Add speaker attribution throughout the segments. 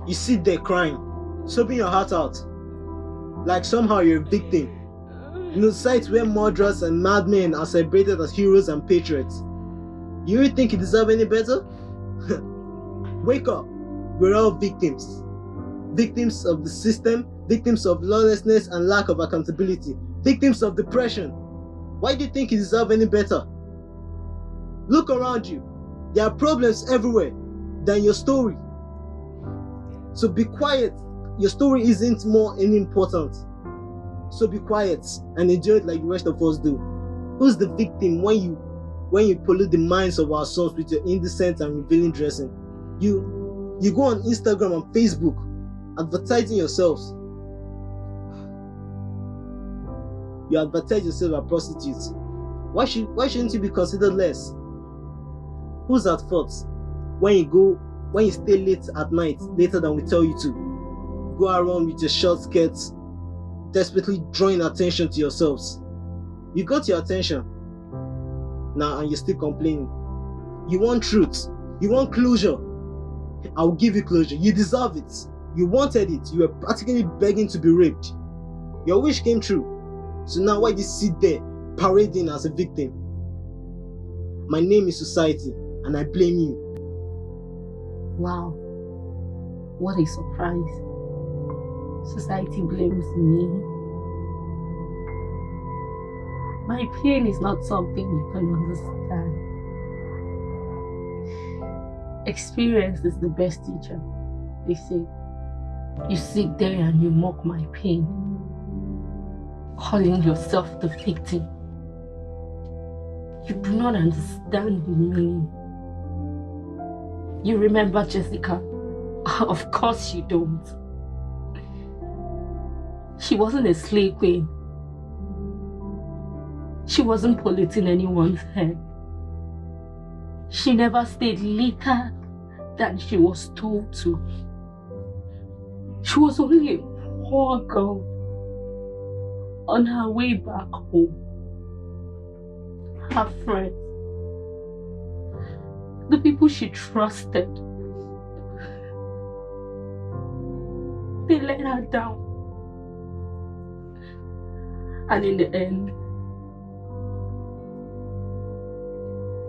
Speaker 1: You sit there crying, sobbing your heart out, like somehow you're a victim. In a sites where murderers and madmen are celebrated as heroes and patriots. You really think you deserve any better? Wake up. We're all victims. Victims of the system, victims of lawlessness and lack of accountability, victims of depression. Why do you think you deserve any better? Look around you. There are problems everywhere than your story. So be quiet. Your story isn't more any important. So be quiet and enjoy it like the rest of us do. Who's the victim when you pollute the minds of our sons with your indecent and revealing dressing? You go on Instagram and Facebook advertising yourselves. You advertise yourself as prostitutes. Why shouldn't you be considered less? Who's at fault when you stay late at night, later than we tell you to? Go around with your short skirts, desperately drawing attention to yourselves. You got your attention now and you're still complaining. You want truth, you want closure. I'll give you closure. You deserve it. You wanted it. You were practically begging to be raped. Your wish came true. So now why do you sit there parading as a victim? My name is society and I blame you.
Speaker 2: Wow, what a surprise. Society blames me. My pain is not something you can understand. Experience is the best teacher, they say. You sit there and you mock my pain, calling yourself the victim. You do not understand the meaning. You remember Jessica? Of course you don't. She wasn't a slave queen. She wasn't polluting anyone's head. She never stayed later than she was told to. She was only a poor girl on her way back home. Her friends, the people she trusted, they let her down. And in the end,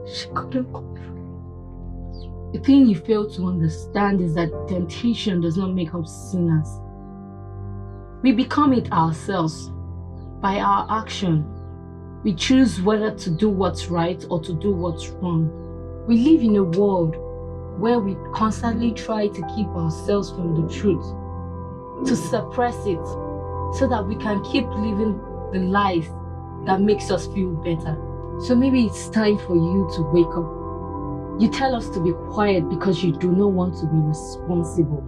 Speaker 2: she couldn't control. The thing you fail to understand is that temptation does not make us sinners. We become it ourselves. By our action, we choose whether to do what's right or to do what's wrong. We live in a world where we constantly try to keep ourselves from the truth, to suppress it, so that we can keep living the life that makes us feel better. So maybe it's time for you to wake up. You tell us to be quiet because you do not want to be responsible,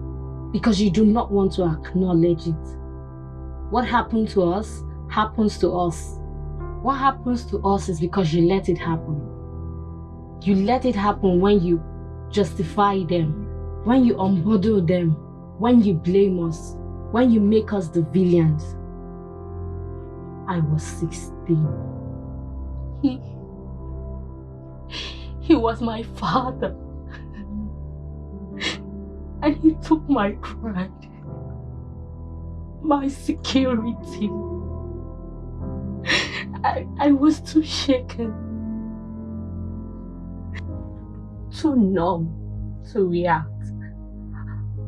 Speaker 2: because you do not want to acknowledge it. What happened to us happens to us. What happens to us is because you let it happen. You let it happen when you justify them, when you unbundle them, when you blame us, when you make us the villains. I was 16. He was my father. And he took my pride, my security. I was too shaken, too numb to react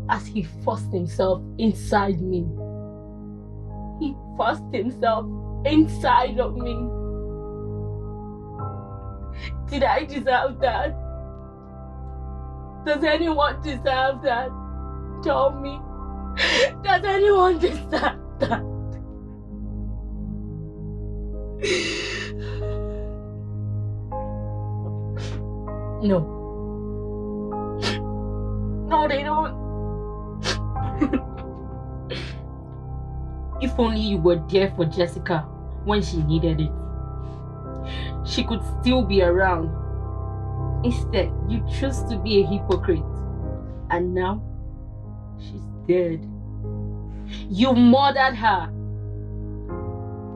Speaker 2: as he forced himself inside me. He forced himself inside of me. Did I deserve that? Does anyone deserve that? Tell me. Does anyone deserve that? No. No, they don't. If only you were there for Jessica when she needed it. She could still be around. Instead, you chose to be a hypocrite. And now, she's dead. You murdered her.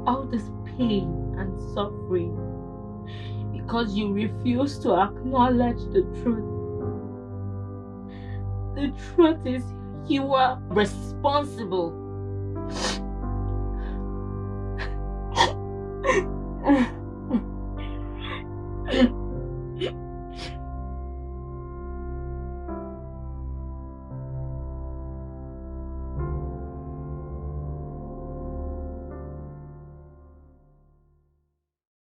Speaker 2: All this pain and suffering because you refuse to acknowledge the truth. The truth is, you are responsible.